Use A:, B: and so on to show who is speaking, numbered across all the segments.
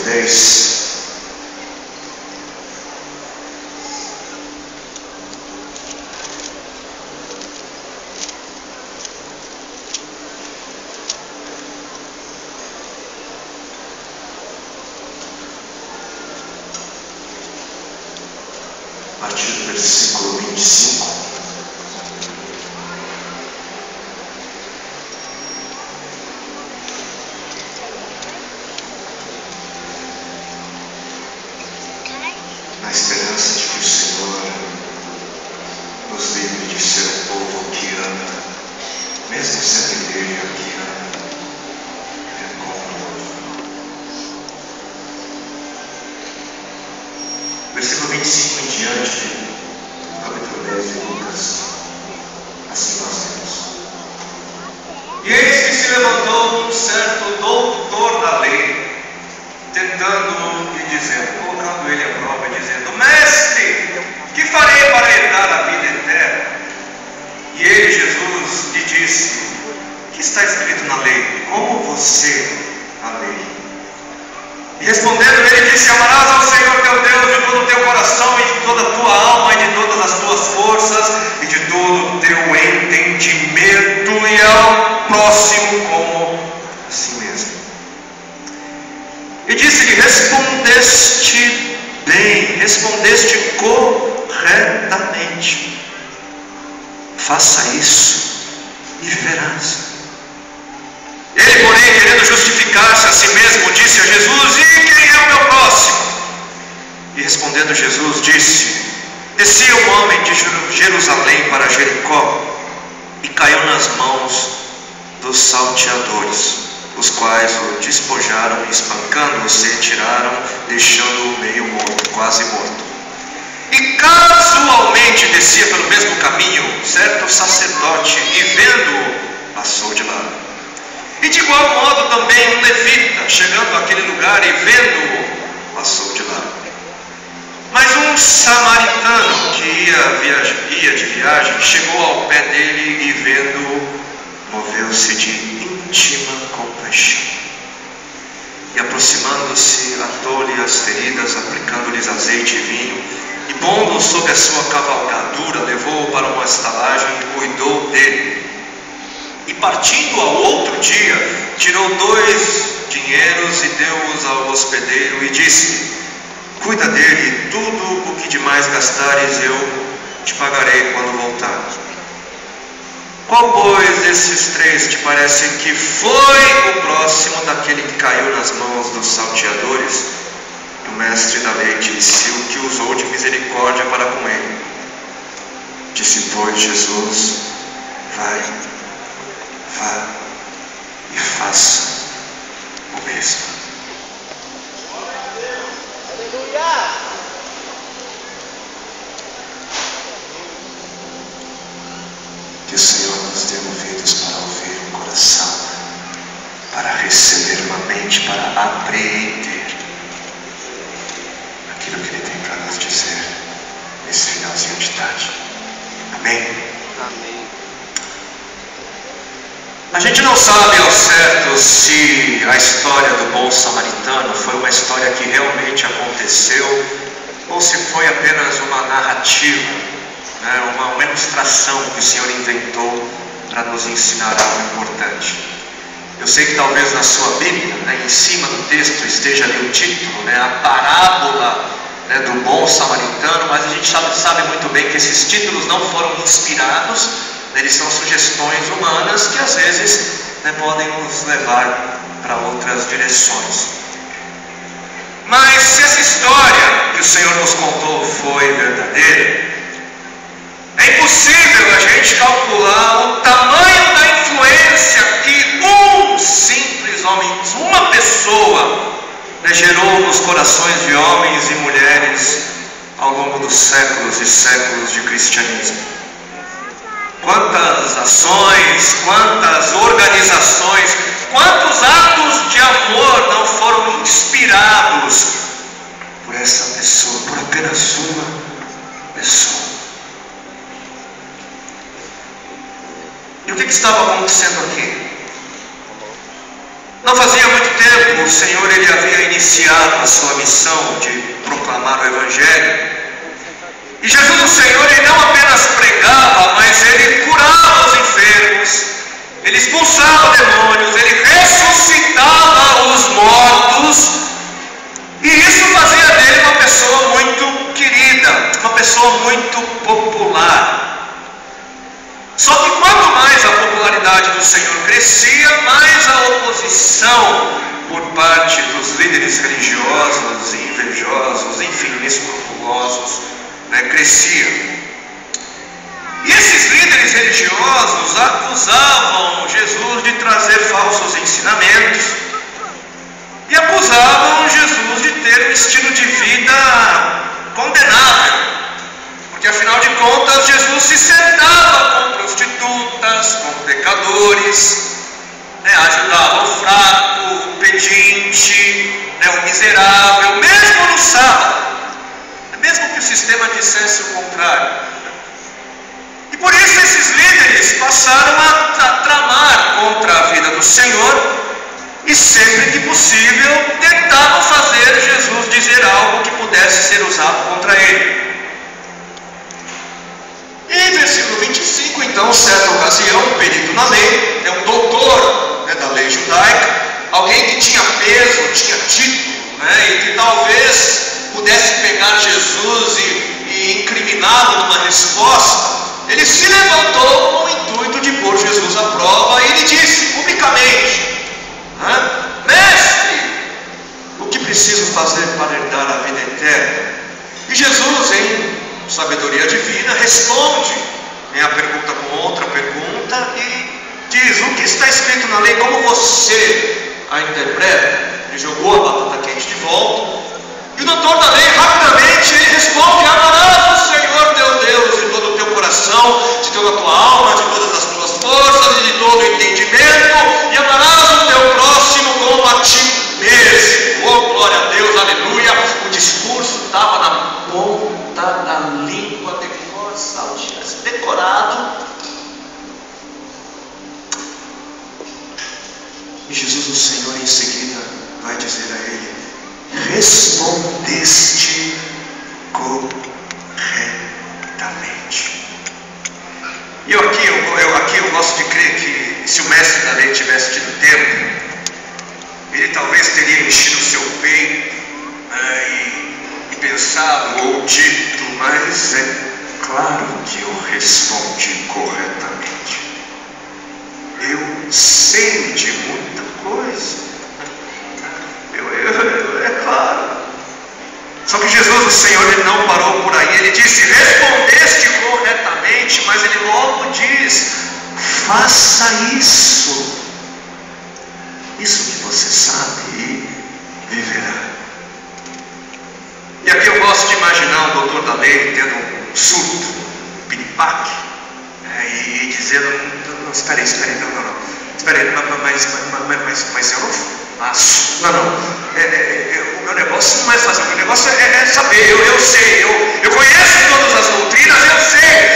A: 10. A partir do versículo 25. Na esperança de que o Senhor nos livre de ser um povo que anda, mesmo sendo igreja que anda como um. Versículo 25 em diante, capítulo 10 de Lucas, assim nós temos. E eis que se levantou um certo doutor da lei, tentando e dizendo, colocando ele à prova e dizendo: Mestre, que farei para herdar a vida eterna? E ele, Jesus, lhe disse: que está escrito na lei? Como você a lei? E respondendo ele disse: amarás ao Senhor teu Deus de todo o teu coração e de toda a tua alma e de todas as tuas forças e de todo o teu entendimento, e ao próximo como a si mesmo. E disse-lhe: respondeste bem, respondeste corretamente. Faça isso e viverás. Ele, porém, querendo justificar-se a si mesmo, disse a Jesus: e quem é o meu próximo? E respondendo Jesus, disse: descia um homem de Jerusalém para Jericó e caiu nas mãos dos salteadores, os quais o despojaram e, espancando-o, se retiraram, deixando-o meio morto, quase morto. E casualmente descia pelo mesmo caminho certo sacerdote, e vendo-o, passou de lado. E de igual modo também um levita, chegando àquele lugar e vendo-o, passou de lado. Mas um samaritano que ia de viagem, chegou ao pé dele e vendo-o, moveu-se de íntima compaixão. E aproximando-se, atou-lhe as feridas, aplicando-lhes azeite e vinho, e pondo-o sobre a sua cavalgadura, levou-o para uma estalagem e cuidou dele. E partindo ao outro dia, tirou 2 dinheiros e deu-os ao hospedeiro e disse: cuida dele, e tudo o que demais gastares eu te pagarei quando voltar. Qual, pois, desses 3 te parece que foi o próximo daquele que caiu nas mãos dos salteadores? E o mestre da lei disse: o que usou de misericórdia para com ele. Disse, pois, Jesus: vá e faça o mesmo.
B: Aleluia!
A: Que o Senhor nos dê ouvidos para ouvir, um coração para receber, uma mente para apreender aquilo que Ele tem para nos dizer nesse finalzinho de tarde. Amém?
B: Amém.
A: A gente não sabe ao certo se a história do bom samaritano foi uma história que realmente aconteceu ou se foi apenas uma narrativa, uma ilustração que o Senhor inventou para nos ensinar algo importante. Eu sei que talvez na sua Bíblia, em cima do texto, esteja ali o título, a parábola do bom samaritano, mas a gente sabe muito bem que esses títulos não foram inspirados, eles são sugestões humanas que às vezes podem nos levar para outras direções. Mas se essa história que o Senhor nos contou foi verdadeira, é impossível a gente calcular o tamanho da influência que um simples homem, uma pessoa, gerou nos corações de homens e mulheres ao longo dos séculos e séculos de cristianismo. Quantas ações, quantas organizações, quantos atos de amor não foram inspirados por essa pessoa, por apenas uma pessoa. E o que estava acontecendo aqui? Não fazia muito tempo o Senhor havia iniciado a sua missão de proclamar o Evangelho. E Jesus, o Senhor, ele não apenas pregava, mas ele curava os enfermos, ele expulsava demônios, ele ressuscitava os mortos, e isso fazia dele uma pessoa muito querida, uma pessoa muito popular. Só que quanto mais a popularidade do Senhor crescia, mais a oposição por parte dos líderes religiosos e invejosos, enfim, inescrupulosos, crescia. E esses líderes religiosos acusavam Jesus de trazer falsos ensinamentos e acusavam Jesus de ter um estilo de vida condenável, porque afinal de contas Jesus se sentava com prostitutas, com pecadores, ajudava o fraco, o pedinte, o miserável, mesmo no sábado, mesmo que o sistema dissesse o contrário. E por isso esses líderes passaram a tramar contra a vida do Senhor e sempre que possível tentavam fazer Jesus dizer algo que pudesse ser usado contra ele. E em versículo 25, então, certa ocasião, um perito na lei, um doutor da lei judaica, alguém que tinha peso, tinha título, e que talvez pudesse pegar Jesus e incriminá-lo numa resposta, ele se levantou com o intuito de pôr Jesus à prova e ele disse publicamente: Mestre, o que preciso fazer para herdar a vida eterna? E Jesus, em sabedoria divina, responde a pergunta com outra pergunta e diz: o que está escrito na lei, como você a interpreta? Ele jogou a batata quente de volta. E o doutor da lei, rapidamente, ele responde: amarás o Senhor teu Deus de todo o teu coração, de toda a tua alma, de todas as tuas forças e de todo o entendimento, e amarás o teu próximo como a ti mesmo. Oh, glória a Deus, aleluia. O discurso estava na ponta da língua de cor, salvo tivesse decorado. E Jesus, o Senhor, em seguida vai dizer a ele: respondeste corretamente. E eu gosto de crer que se o mestre da lei tivesse tido tempo, ele talvez teria enchido o seu peito e pensado ou dito: mas é claro que eu respondi corretamente. Eu sei de muita coisa. É claro. Só que Jesus, o Senhor, ele não parou por aí. Ele disse: respondeste corretamente, mas ele logo diz: faça isso que você sabe, e viverá. E aqui eu gosto de imaginar um doutor da lei tendo um surto, um piripaque, e dizendo: não, espera aí, não, espera aí, mas eu não faço. Não, o meu negócio não é fazer, o meu negócio é saber. Eu sei, eu conheço todas as doutrinas,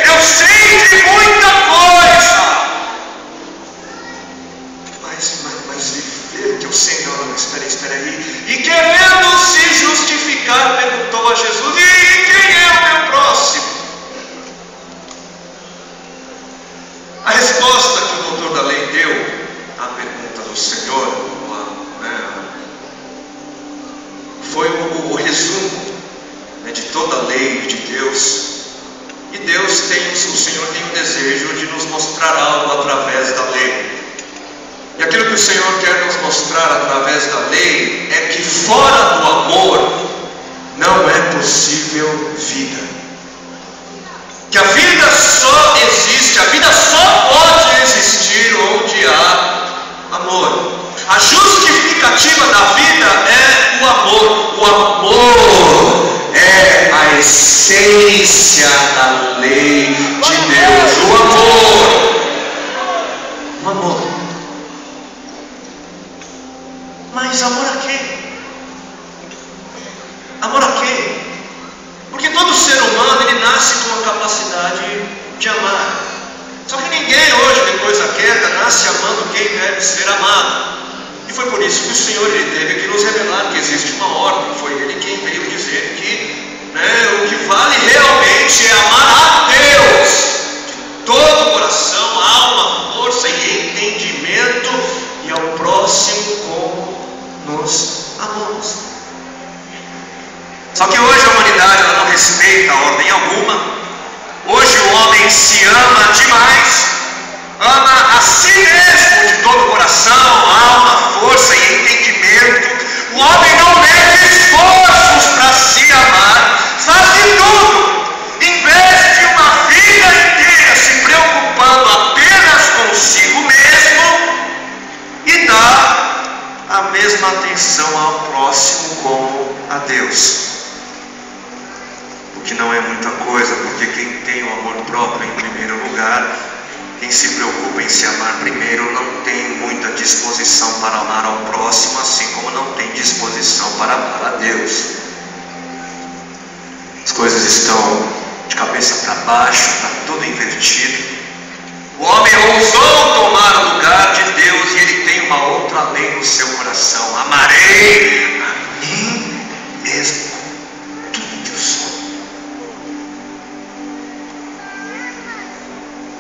A: eu sei de muita coisa. Mas viver o que eu sei, não, espera aí. E querendo se justificar, perguntou a Jesus: e quem é o meu próximo? A resposta que o doutor da lei deu à pergunta do Senhor foi o resumo de toda a lei de Deus. E o Senhor tem um desejo de nos mostrar algo através da lei. E aquilo que o Senhor quer nos mostrar através da lei é que fora do amor não é possível vida. Que a vida só existe, a vida só pode existir onde há amor. A justificativa da vida é o amor. O amor é a essência da lei de Deus. O amor. O amor. Mas amor a quê? Amor a quê? Porque todo ser humano, ele nasce com a capacidade de amar. Só que ninguém hoje, depois da queda, nasce amando quem deve ser amado. E foi por isso que o Senhor, ele teve que nos revelar que existe uma nos amamos. Só que hoje a humanidade ela não respeita a ordem alguma. Hoje o homem se ama demais, ama a si mesmo de todo o coração, alma, força e entendimento. O homem não mede esforços para se amar, faz de tudo, investe uma vida inteira se preocupando apenas consigo mesmo e dá a mesma atenção ao próximo como a Deus. O que não é muita coisa, porque quem tem o amor próprio em primeiro lugar, quem se preocupa em se amar primeiro, não tem muita disposição para amar ao próximo, assim como não tem disposição para amar a Deus. As coisas estão de cabeça para baixo, está tudo invertido. O homem ousou tomar o lugar de Deus e ele tem uma outra lei no seu coração: amarei a mim mesmo, tudo que eu sou.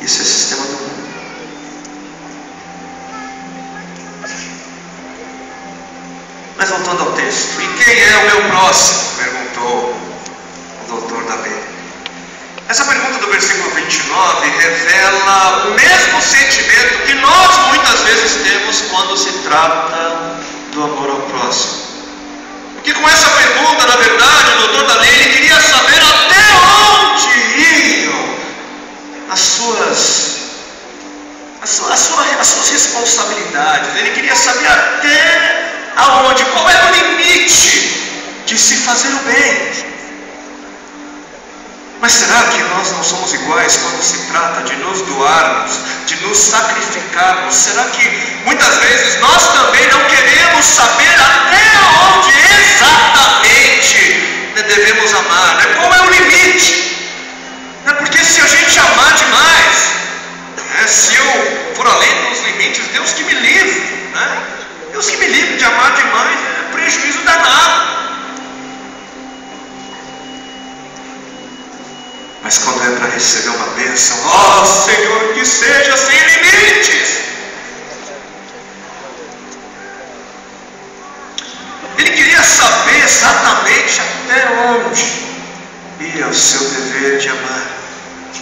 A: Isso é sistema do mundo. Mas voltando ao texto, e quem é o meu próximo? Perguntou o doutor da lei. Essa pergunta do versículo 29 revela o mesmo sentimento que nós muitas vezes temos quando se trata do amor ao próximo. Porque com essa pergunta, na verdade, o doutor da lei ele queria saber até onde iam as suas responsabilidades. Ele queria saber até aonde, qual é o limite de se fazer o bem. Mas será que nós não somos iguais quando se trata de nos doarmos, de nos sacrificarmos? Será que muitas vezes nós também não queremos saber até onde exatamente devemos amar? Né? Qual é o limite? Porque se a gente amar demais, se eu for além dos limites, Deus que me livre, né? Deus que me livre de amar demais, é prejuízo danado. Mas quando é para receber uma bênção, ó Senhor, que seja sem limites. Ele queria saber exatamente até onde ia o seu dever de amar,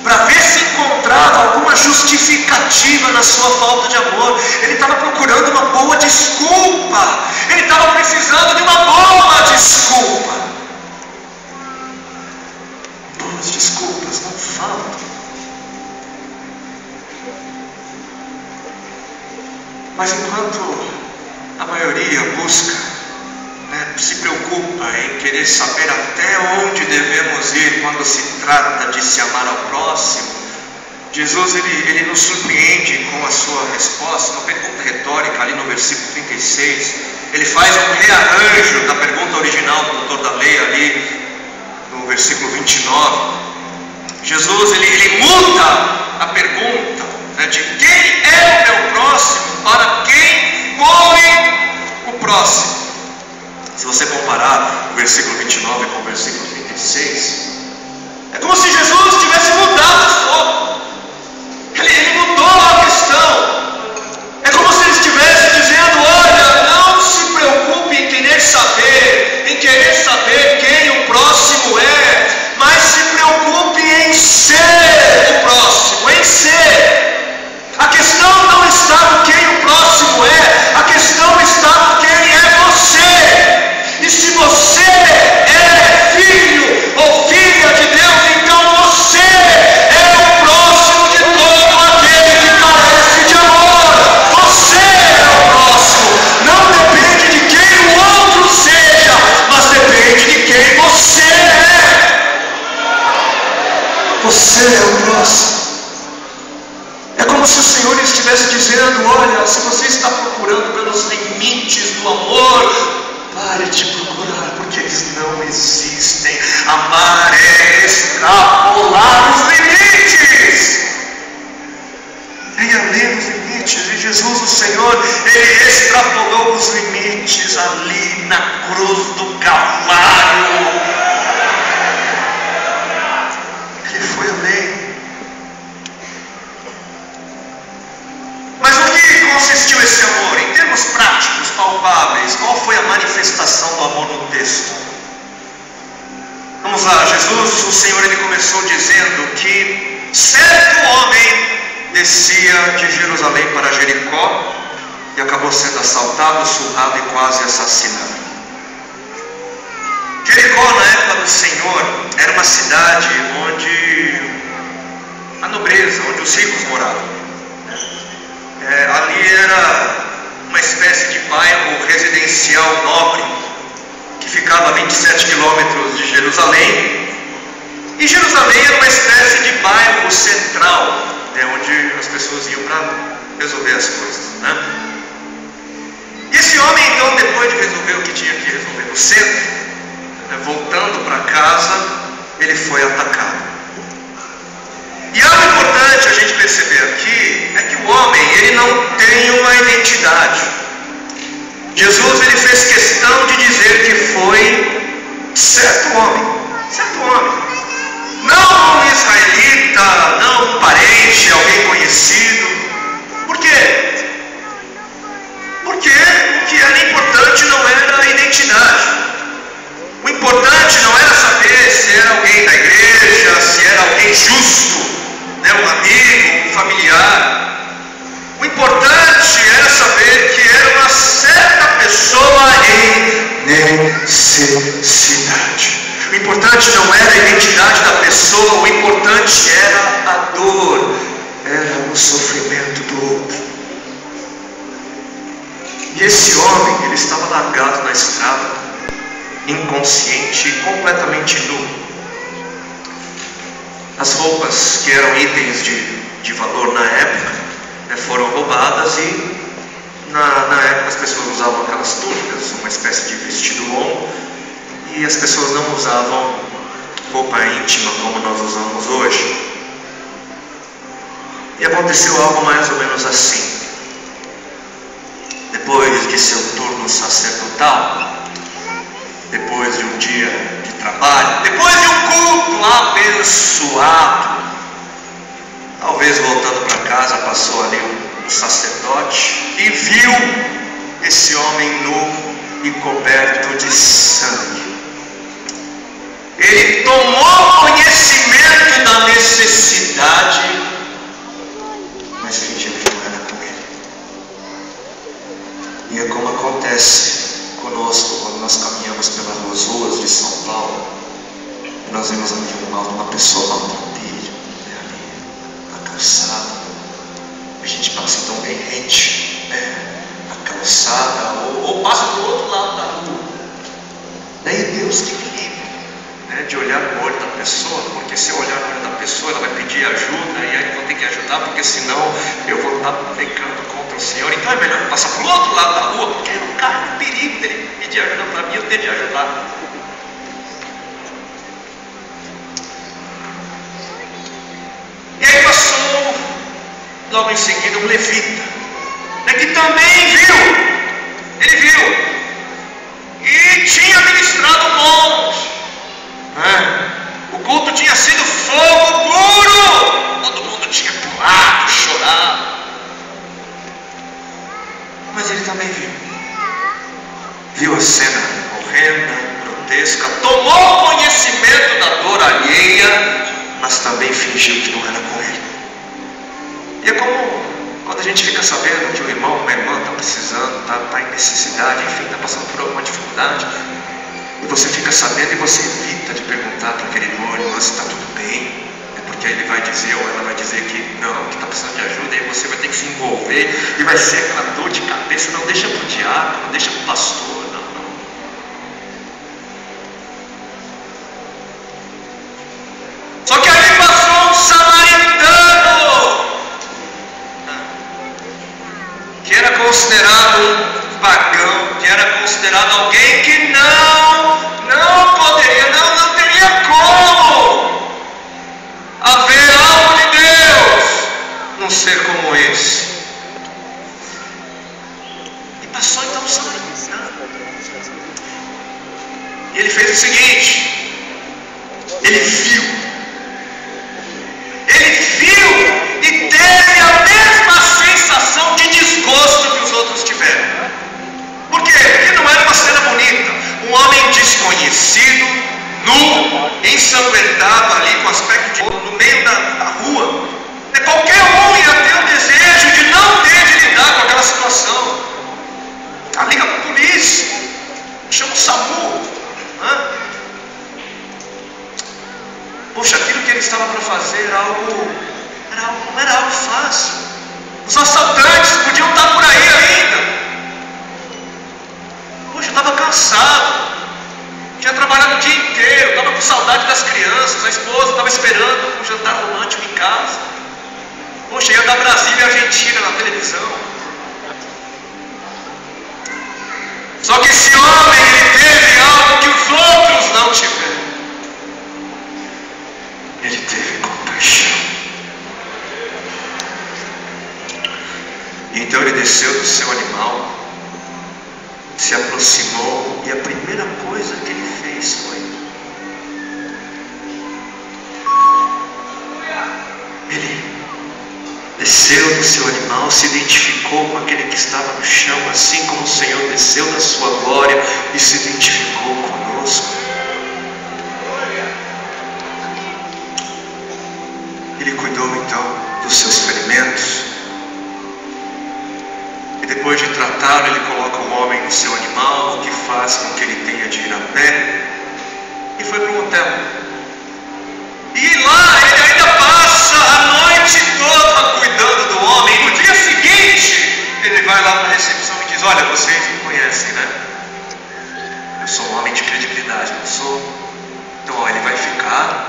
A: para ver se encontrava alguma justificativa na sua falta de amor. Ele estava procurando uma boa desculpa. Ele estava precisando de uma boa desculpa. Boas desculpas não faltam. Mas enquanto a maioria busca, se preocupa em querer saber até onde devemos ir quando se trata de se amar ao próximo, Jesus ele nos surpreende com a sua resposta, uma pergunta retórica ali no versículo 36. Ele faz um rearranjo da pergunta original do doutor da lei ali no versículo 29. Jesus ele muda a pergunta de quem é o meu próximo para quem foi o próximo. Se você comparar o versículo 29 com o versículo 36, é como se Jesus tivesse mudado a história. Ele mudou a questão. É como se ele estivesse dizendo: olha, não se preocupe em querer saber quem o próximo é, mas se preocupe em ser o próximo, em ser. A questão não está no quem o próximo é, a questão está no quem é você. E se você é filho ou filha de Deus, então você é o próximo de todo aquele que carece de amor. Você é o próximo. Não depende de quem o outro seja, mas depende de quem você é. Você é o próximo. É como se o Senhor estivesse dizendo: olha, se você está procurando pelos limites do amor, pare de procurar, porque eles não existem. Amar é extrapolar os limites. É ir além dos limites. E Jesus, o Senhor, Ele extrapolou os limites ali na cruz do Calvário. Ele foi além. Mas no que consistiu esse amor? Em termos práticos, palpáveis, qual foi a manifestação Jesus, o Senhor ele começou dizendo que certo homem descia de Jerusalém para Jericó e acabou sendo assaltado, surrado e quase assassinado. Jericó, na época do Senhor, era uma cidade onde a nobreza, onde os ricos moravam. Ali era uma espécie de bairro residencial nobre, que ficava a 27 quilômetros de Jerusalém. E Jerusalém era uma espécie de bairro central, onde as pessoas iam para resolver as coisas, E esse homem, então, depois de resolver o que tinha que resolver no centro, voltando para casa, ele foi atacado. E algo importante a gente perceber aqui é que o homem, ele não tem uma identidade. Jesus, ele fez questão de dizer que foi certo homem. Não um israelita, não um parente, alguém conhecido. Por quê? Porque o que era importante não era a identidade. O importante não era saber se era alguém da igreja, se era alguém justo, um amigo, um familiar. O importante era saber que era uma certa pessoa em necessidade. O importante não era a identidade da pessoa, o importante era a dor, era o sofrimento do outro. E esse homem, ele estava largado na estrada, inconsciente e completamente nu. As roupas que eram itens de valor na época foram roubadas e na época as pessoas usavam aquelas túnicas, uma espécie de vestido longo, e as pessoas não usavam roupa íntima como nós usamos hoje. E aconteceu algo mais ou menos assim. Depois de seu turno sacerdotal, depois de um dia de trabalho, depois de um culto abençoado, talvez voltando para casa, passou ali um sacerdote e viu esse homem nu e coberto de sangue. Ele tomou conhecimento da necessidade, mas fingiu que não era com ele. E é como acontece conosco quando nós caminhamos pelas ruas de São Paulo e nós vemos ali uma pessoa maltratada, ali na calçada. A gente passa tão bem rente, na calçada, ou passa do outro lado da rua. Daí Deus que me livre de olhar no olho da pessoa, porque se eu olhar no olho da pessoa, ela vai pedir ajuda, e aí eu vou ter que ajudar, porque senão eu vou estar pecando contra o Senhor. Então é melhor passar para o outro lado da rua, porque eu não caio no perigo dele pedir ajuda para mim, eu tenho de ajudar. E aí passou logo em seguida um levita, que também ele viu, e tinha ministrado um monte. O culto tinha sido fogo puro, todo mundo tinha pulado, chorado, mas ele também viu a cena horrenda, grotesca, tomou conhecimento da dor alheia, mas também fingiu que não era com ele. E é como quando a gente fica sabendo que o irmão, uma irmã está precisando, está em necessidade, enfim, está passando por alguma dificuldade, e você fica sabendo e você evita de perguntar para aquele irmão, se está tudo bem, porque ele vai dizer ou ela vai dizer que não, que está precisando de ajuda, e você vai ter que se envolver, e vai ser aquela dor de cabeça. Não deixa para o diácono, não deixa para o pastor, não. Só que ali passou um samaritano, que era considerado um pagão, que era considerado alguém que não poderia, não teria como haver algo de Deus num ser como esse. E passou então o samaritano. E ele fez o seguinte: ele viu e teve a mesma sensação de desgosto que os outros tiveram. Por quê? Porque não era uma cena bonita. Um homem desconhecido, nu, ensanguentado, ensanguentado ali, com aspecto de no meio da rua. Qualquer um ia ter o desejo de não ter de lidar com aquela situação. Liga para a polícia, chama o SAMU. Poxa, aquilo que ele estava para fazer não era algo fácil. Os assaltantes podiam estar por aí ainda. Poxa, eu estava cansado, tinha trabalhado o dia inteiro, estava com saudade das crianças, a esposa estava esperando um jantar romântico em casa. Poxa, ia dar Brasília e Argentina na televisão. Só que esse homem, ele teve algo que os outros não tiveram. Ele teve compaixão. Então ele desceu do seu animal, se aproximou, e a primeira coisa que ele fez foi: ele desceu do seu animal, se identificou com aquele que estava no chão, assim como o Senhor desceu da sua glória e se identificou conosco. Ele cuidou então dos seus ferimentos, e depois de tratá-lo, ele coloca o homem no seu animal, o que faz com que ele tenha de ir a pé, e foi para um hotel. E lá ele ainda passa a noite toda cuidando do homem. No dia seguinte, ele vai lá para a recepção e diz: olha, vocês me conhecem, né? Eu sou um homem de credibilidade, não sou? Então, ó, ele vai ficar,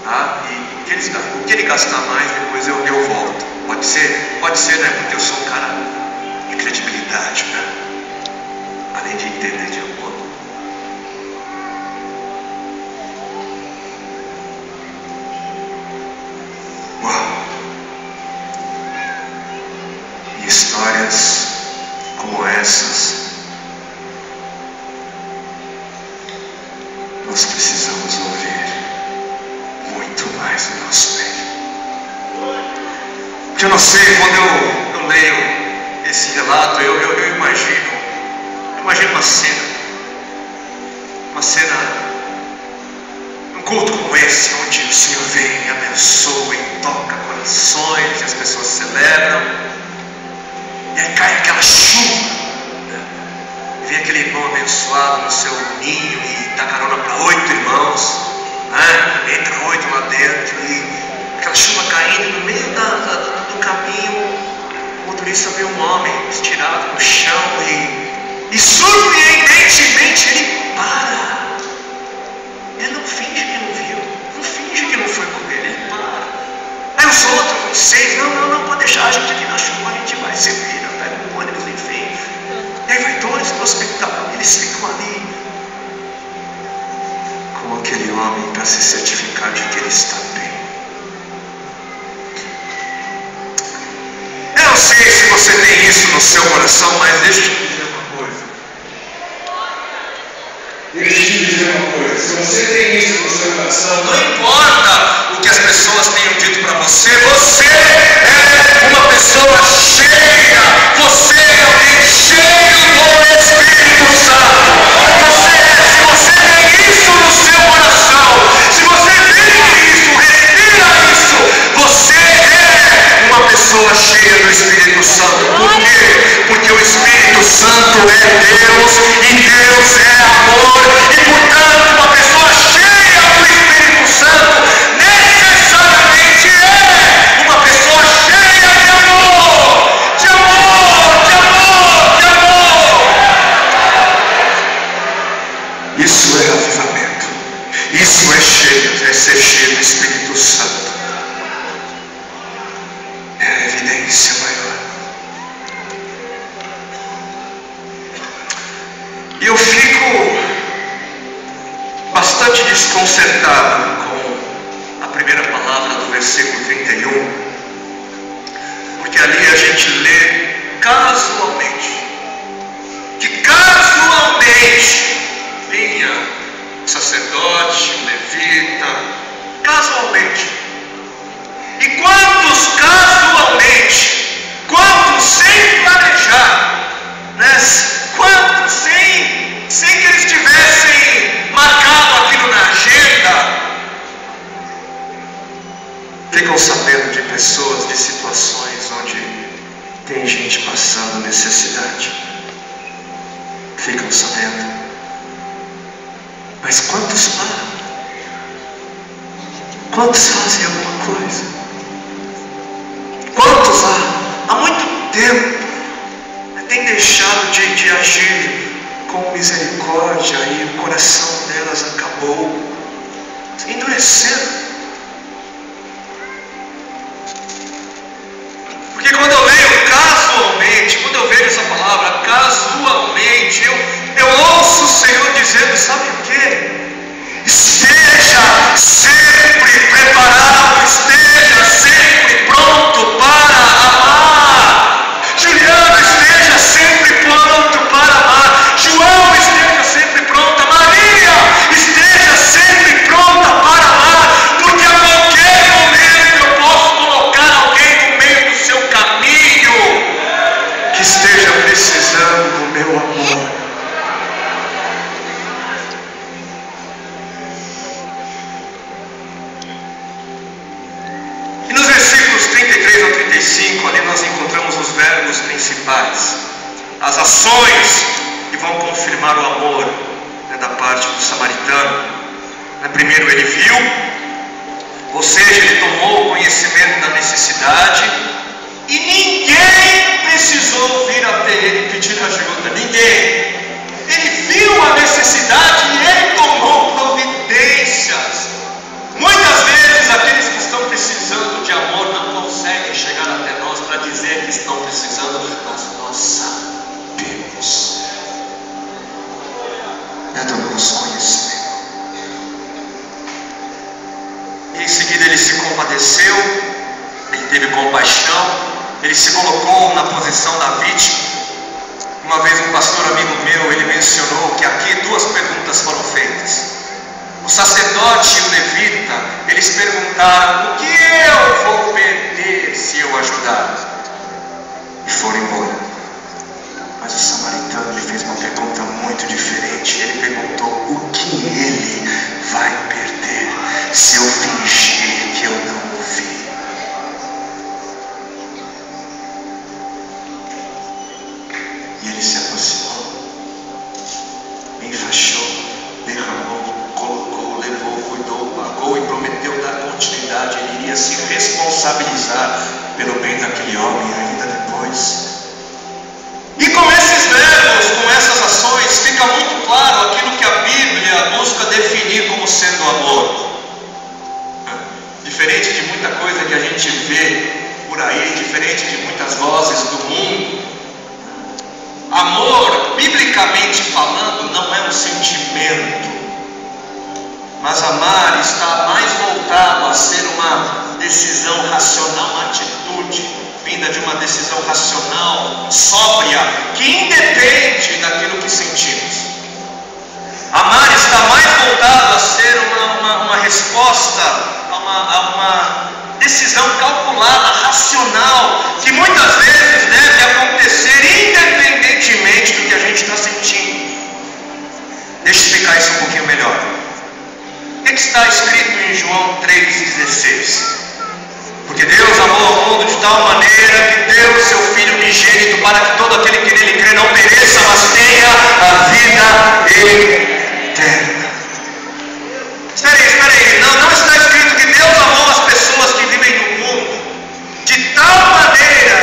A: tá? E o que ele gastar mais, depois eu volto. Pode ser? Pode ser, né? Porque eu sou um cara de credibilidade, né? Além de entender de amor. E histórias como essas nós precisamos ouvir muito mais no nosso meio. Porque eu não sei, quando eu leio esse relato, eu imagino uma cena, um culto como esse, onde o Senhor vem e abençoa e toca corações, e as pessoas celebram, e aí cai aquela chuva, né? E vem aquele irmão abençoado no seu ninho e dá carona para 8 irmãos, né? Entra 8 lá dentro, e aquela chuva caindo, e no meio do caminho o motorista vê um homem estirado no chão e surpreendentemente ele para. Ele não finge que não viu, não finge que não foi com ele, ele para. Aí os outros, vocês, não, pode deixar a gente aqui na chuva, a gente vai, se vira, pega um ônibus, enfim. E aí vai todos para o hospital, eles ficam ali com aquele homem para se certificar de que ele está bem. Eu não sei se você tem isso no seu coração, mas deixa eu te dizer uma coisa. Se você tem isso no seu coração, não importa o que as pessoas tenham dito para você, você é uma pessoa cheia, você é alguém cheio do Espírito Santo. Se você tem isso no seu coração, se você vive isso, respira isso, você é uma pessoa cheia do Espírito Santo. Por quê? Porque o Espírito Santo é Deus e Deus é amor, e portanto uma pessoa cheia do Espírito Santo necessariamente é uma pessoa cheia de amor, de amor, de amor, de amor. Isso é avivamento, isso é ser cheio do Espírito Santo, é a evidência maior. E eu fico bastante desconcertado com a primeira palavra do versículo 31, porque ali a gente lê casualmente, que casualmente vinha o sacerdote, o levita, casualmente. E quantos casualmente, quantos sem planejar, né? Quantos sem que eles tivessem marcado aquilo na agenda, ficam sabendo de pessoas, de situações onde tem gente passando necessidade. Ficam sabendo. Mas quantos param? Quantos fazem alguma coisa? Quantos há muito tempo têm deixado de agir com misericórdia e o coração delas acabou endurecendo? Porque quando eu leio casualmente, quando eu vejo essa palavra casualmente, eu ouço o Senhor dizendo, sabe o quê? Esteja sempre preparado, esteja sempre pronto para amar. Juliano, esteja sempre pronto para amar. João, esteja sempre pronta. Maria, esteja sempre pronta para amar. Porque a qualquer momento eu posso colocar alguém no meio do seu caminho que esteja precisando do meu amor. E nos versículos 33 ao 35, ali nós encontramos os verbos principais, as ações que vão confirmar o amor, da parte do samaritano. Primeiro ele viu, ou seja, ele tomou conhecimento da necessidade, e ninguém precisou vir até ele pedir ajuda, ninguém. Ele viu a necessidade e ele tomou providências. Muitas vezes aqueles que estão precisando de amor não conseguem chegar até nós para dizer que estão precisando, mas nós sabemos. É do nosso conhecimento. E em seguida ele se compadeceu, ele teve compaixão, ele se colocou na posição da vítima. Uma vez um pastor amigo meu, ele mencionou que aqui duas perguntas foram feitas. O sacerdote e o levita, eles perguntaram, o que eu vou perder se eu ajudar? E foram embora. Mas o samaritano, ele fez uma pergunta muito diferente. Ele perguntou, o que ele vai perder se eu fingir que eu não ouvi? E ele se aproximou, enfaixou, derramou, colocou, levou, cuidou, pagou e prometeu dar continuidade. Ele iria se responsabilizar pelo bem daquele homem ainda depois. E com esses verbos, com essas ações, fica muito claro aquilo que a Bíblia busca definir como sendo amor. Diferente de muita coisa que a gente vê por aí, diferente de muitas vozes do mundo, amor, biblicamente falando, não é um sentimento. Mas amar está mais voltado a ser uma decisão racional, uma atitude vinda de uma decisão racional, sóbria, que independe daquilo que sentimos. Amar está mais voltado a ser uma resposta a uma decisão calculada, racional, que muitas vezes deve acontecer independentemente do que a gente está sentindo. Deixa eu explicar isso um pouquinho melhor. O que está escrito em João 3,16? Porque Deus amou ao mundo de tal maneira que deu o seu Filho unigênito para que todo aquele que nele crê não pereça, mas tenha a vida eterna. Espera aí, não está escrito que Deus amou as pessoas que vivem no mundo de tal maneira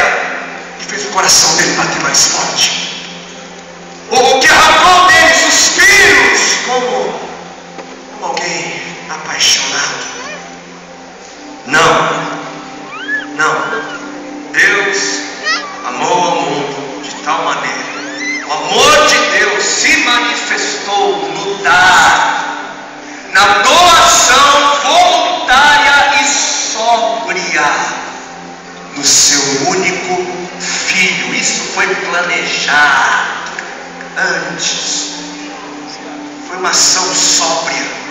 A: que fez o coração dele bater mais forte, ou que arrancou dele suspiros como alguém apaixonado. Não. Deus amou ao mundo de tal maneira. O amor de Deus se manifestou no dar, na doação voluntária e sóbria, no seu único Filho. Isso foi planejado antes. Foi uma ação sóbria.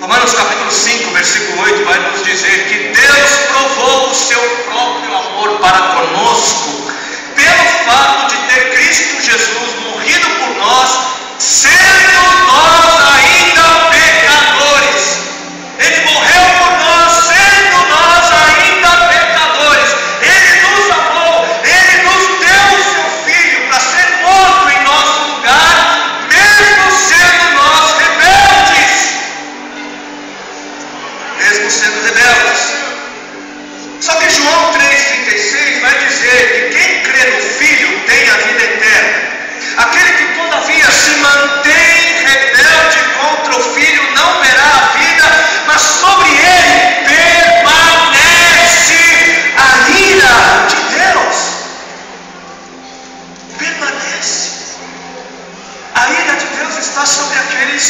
A: Romanos capítulo 5, versículo 8 vai nos dizer que Deus provou o seu próprio amor para conosco pelo fato de ter Cristo Jesus morrido por nós, sendo nós ainda pecadores. Ele morreu por nós, sendo nós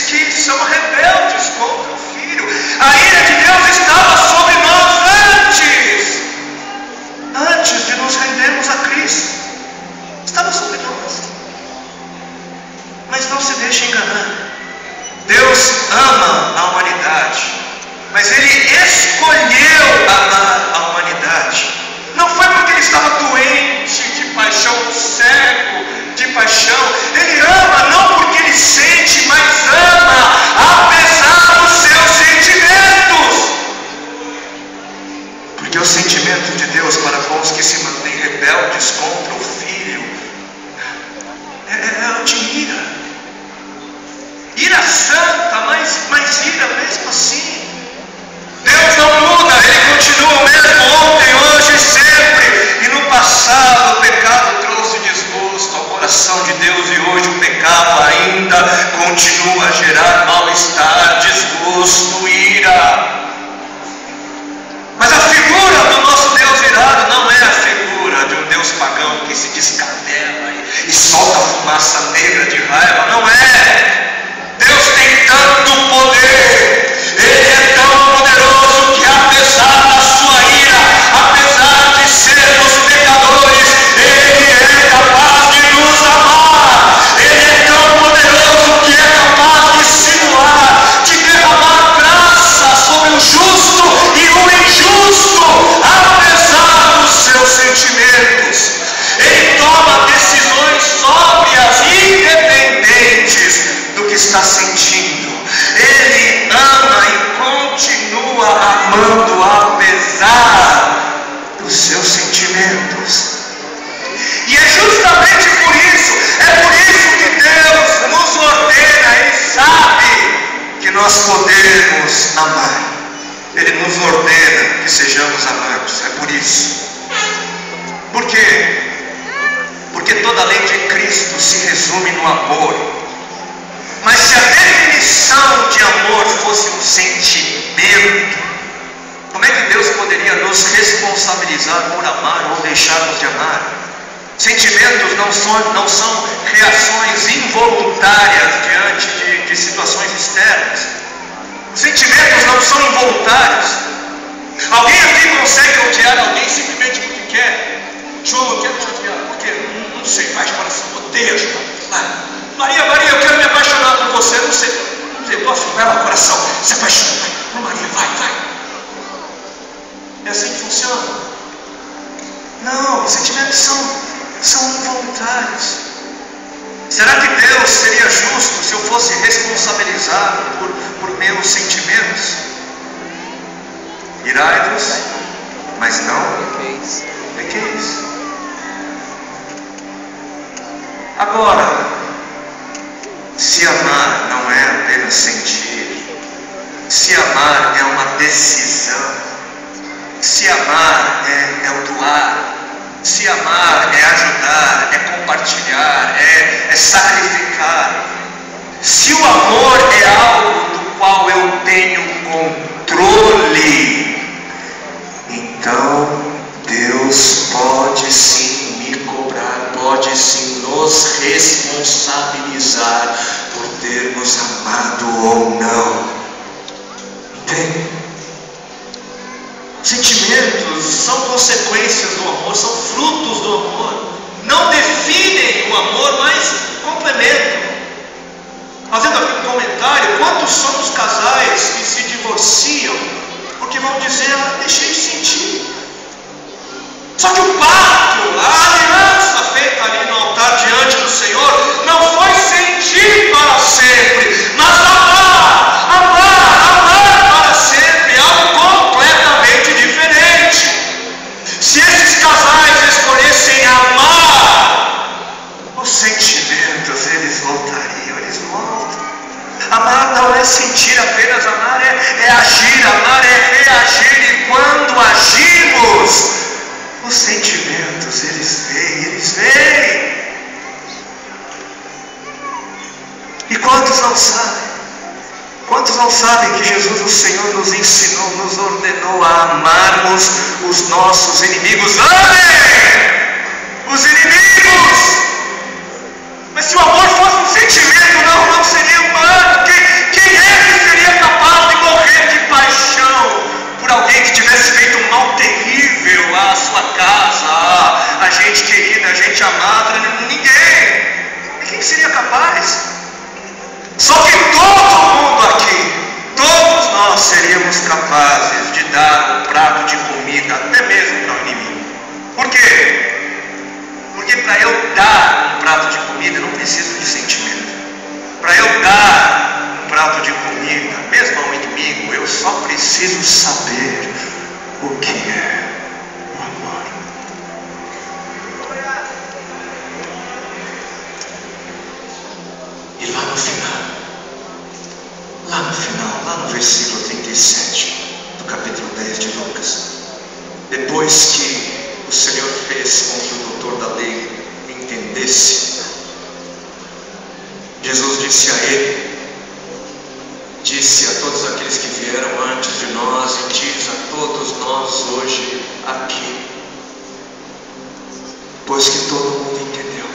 A: aqueles que são rebeldes contra o Filho. A ira de Deus estava sobre nós antes de nos rendermos a Cristo. Estava sobre nós. Mas não se deixe enganar. Deus ama a humanidade, mas Ele escolheu amar a humanidade. Não foi porque Ele estava doente de paixão, cego de paixão. Ele ama não porque Ele sente, mas ama apesar dos seus sentimentos. Porque o sentimento de Deus para com os que se mantêm rebeldes contra o Filho é de ira. Ira santa, mas ira mesmo assim. Deus não muda, Ele continua o mesmo ontem, hoje e sempre. E no passado o pecado trouxe desgosto ao coração de Deus, e hoje o pecado ainda continua a gerar mal-estar, desgosto, ira. Mas a figura do nosso Deus irado não é a figura de um Deus pagão que se descabela e solta fumaça negra de raiva. Não é. Deus tem tanto poder, Ele é tão poderoso que apesar da sua ira, apesar de sermos pecadores, Ele é capaz de nos amar. Ele é tão poderoso que é capaz de simular, de derramar graça sobre o justo e o injusto, apesar dos seus sentimentos. Ele toma decisões sóbrias e independentes do que está sentindo. Ele ama e continua amando apesar dos seus sentimentos. E é justamente por isso que Deus nos ordena. Ele sabe que nós podemos amar. Ele nos ordena que sejamos amados. É por isso. Por quê? Porque toda a lei de Cristo se resume no amor. Mas se a definição de amor fosse um sentimento, como é que Deus poderia nos responsabilizar por amar ou deixarmos de amar? Sentimentos não são reações involuntárias diante de situações externas. Sentimentos não são involuntários. Alguém aqui consegue odiar alguém simplesmente porque quer? João, eu quero te odiar. Por quê? Não sei, faz coração, odeia, João. Maria, eu quero me apaixonar por você. Não sei, estou afim, vai lá, coração, se apaixona, vai. Ô Maria, vai. É assim que funciona? Não, os sentimentos são involuntários. Será que Deus seria justo se eu fosse responsabilizado por meus sentimentos? Irai-vos, mas não pequeis. Agora, se amar não é apenas sentir, se amar é uma decisão, se amar é o doar, se amar é ajudar, é compartilhar, é sacrificar. Se o amor é algo do qual eu tenho controle, então Deus pode sim me cobrar, pode sim nos responsabilizar por termos amado ou não. Entende? Sentimentos são consequências do amor, são frutos do amor. Não definem o amor, mas complementam. Fazendo aqui um comentário, quantos são os casais que se divorciam porque vão dizer, deixei de sentir. Só que o pacto, a aliança feita ali no altar diante do Senhor, não foi sentir para sempre, mas amar para sempre, algo completamente diferente. Se esses casais escolhessem amar, os sentimentos eles voltariam, eles voltam. Amar não é sentir apenas, amar é agir, amar é reagir, e quando agimos, os sentimentos, eles vêm. E quantos não sabem? Quantos não sabem que Jesus, o Senhor, nos ensinou, nos ordenou a amarmos os nossos inimigos? Amém! Os inimigos! Mas se o amor fosse um sentimento, não seria humano, porque sermos capazes de dar um prato de comida até mesmo para o inimigo. Por quê? Porque para eu dar um prato de comida eu não preciso de sentimento. Para eu dar um prato de comida, mesmo ao inimigo, eu só preciso saber o que é o amor. E lá no final, lá no versículo 37 do capítulo 10 de Lucas, depois que o Senhor fez com que o doutor da lei entendesse, Jesus disse a ele, disse a todos aqueles que vieram antes de nós e diz a todos nós hoje aqui, pois que todo mundo entendeu,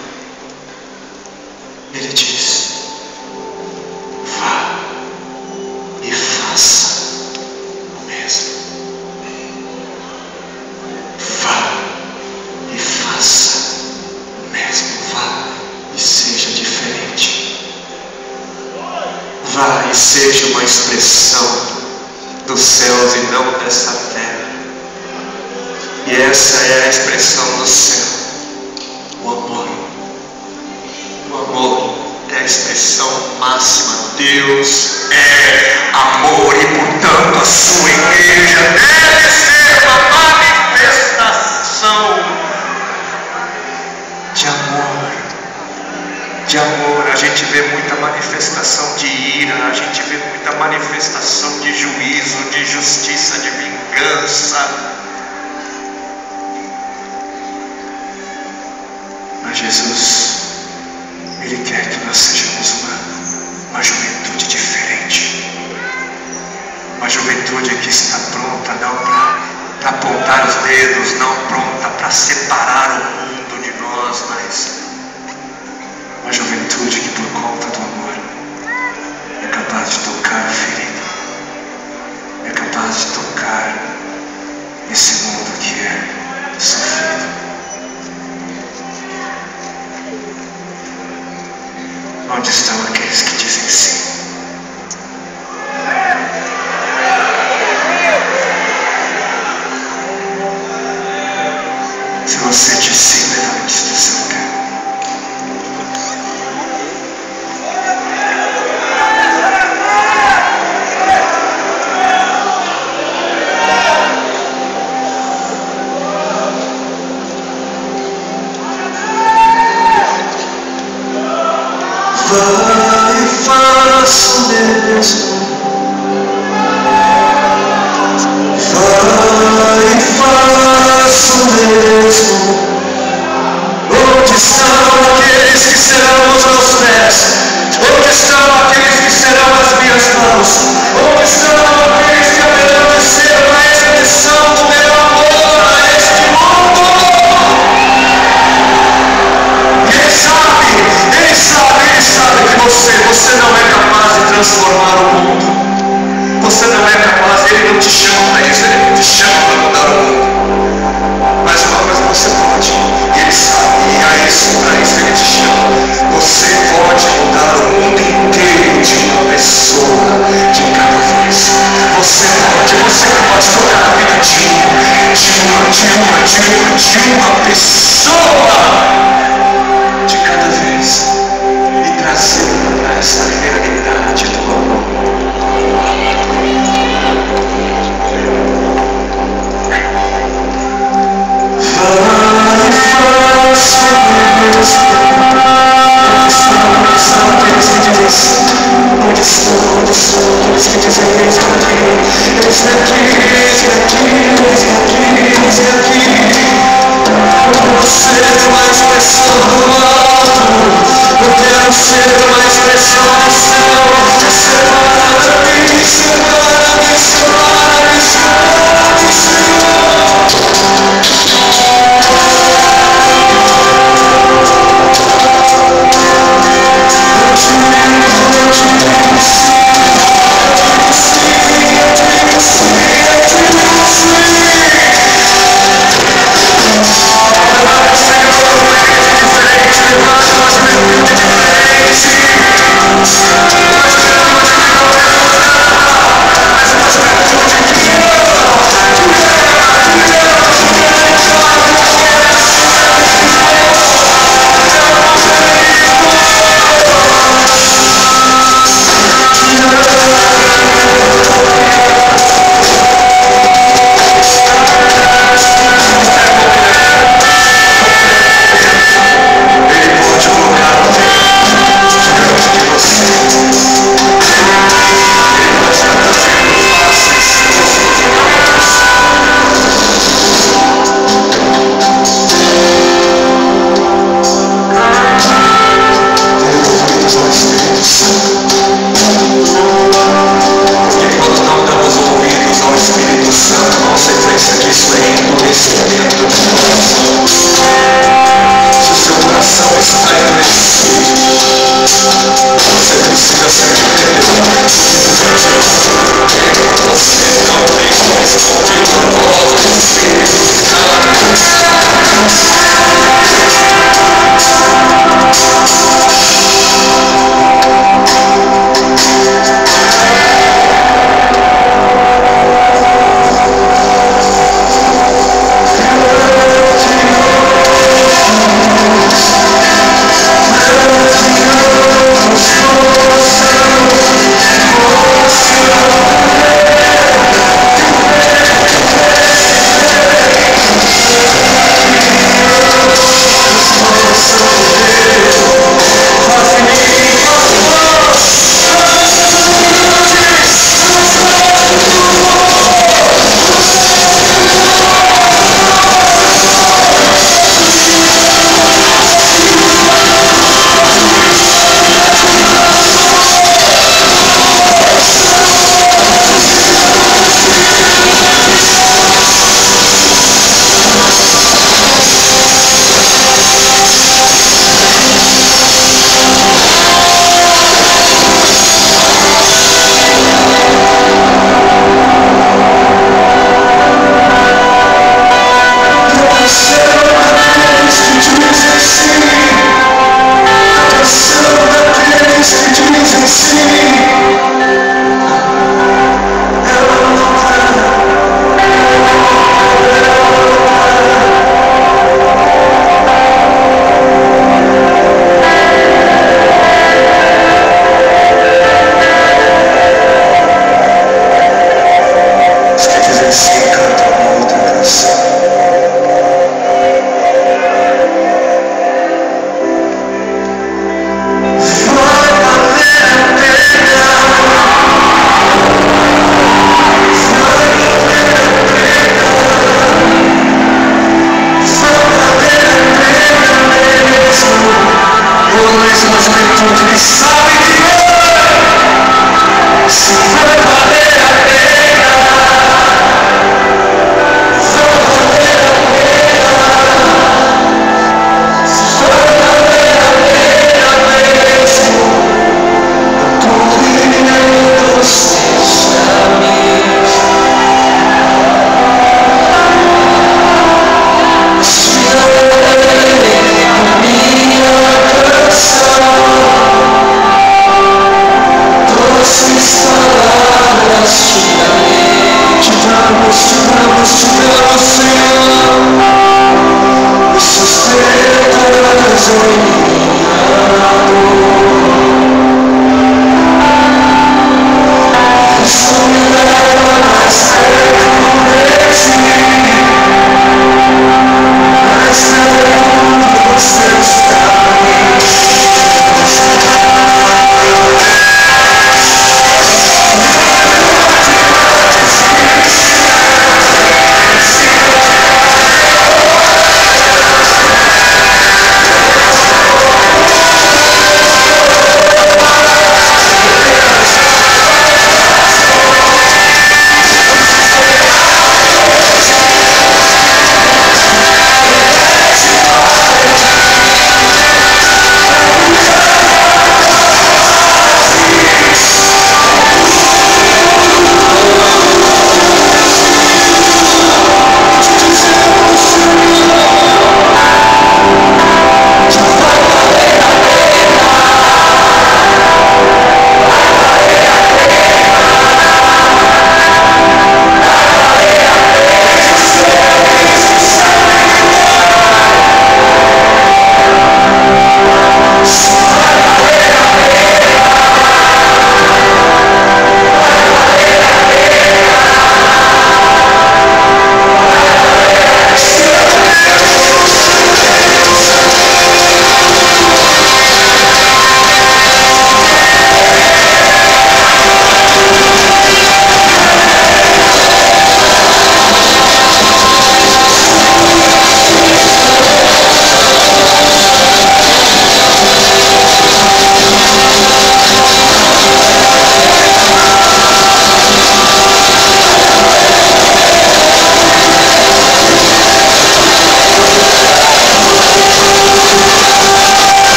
A: ele diz: vá e faça o mesmo. Vá e faça o mesmo. Vá e seja diferente. Vá e seja uma expressão dos céus e não dessa terra. E essa é a expressão do céu. O amor. O amor é a expressão máxima. Deus é amor e, portanto, a sua igreja deve ser uma manifestação de amor. De amor. A gente vê muita manifestação de ira, a gente vê muita manifestação de juízo, de justiça, de vingança. Mas Jesus, Ele quer que nós sejamos uma juventude diferente. Uma juventude que está pronta não para apontar os dedos, não pronta para separar o mundo de nós, mas uma juventude que por conta do amor é capaz de tocar a ferida, é capaz de tocar esse mundo que é sofrido. Onde estão aqueles que dizem sim? Se você diz sim, levante do seu pé. Vai e faça o mesmo. Vai e faça o mesmo. Onde estão aqueles que serão os meus pés? Onde estão aqueles que serão as minhas mãos? Onde estão aqueles que haverão de ser uma expressão do meu amor a este mundo? Ele sabe que você não é capaz de transformar o mundo. Você não é capaz, Ele não te chama para isso, Ele não te chama para mudar o mundo. Mas uma coisa você pode, e Ele sabe, e para isso Ele te chama. Você pode mudar o mundo inteiro de uma pessoa, de cada vez. Você pode tocar a vida de uma pessoa de cada vez e trazê-la para essa realidade do amor. Vai e faça o mesmo. Onde estão aqueles que dizem sim? Onde estão aqueles que dizem eis aqui? Eis aqui. Eu quero ser uma expressão do alto. Eu quero ser uma expressão do céu.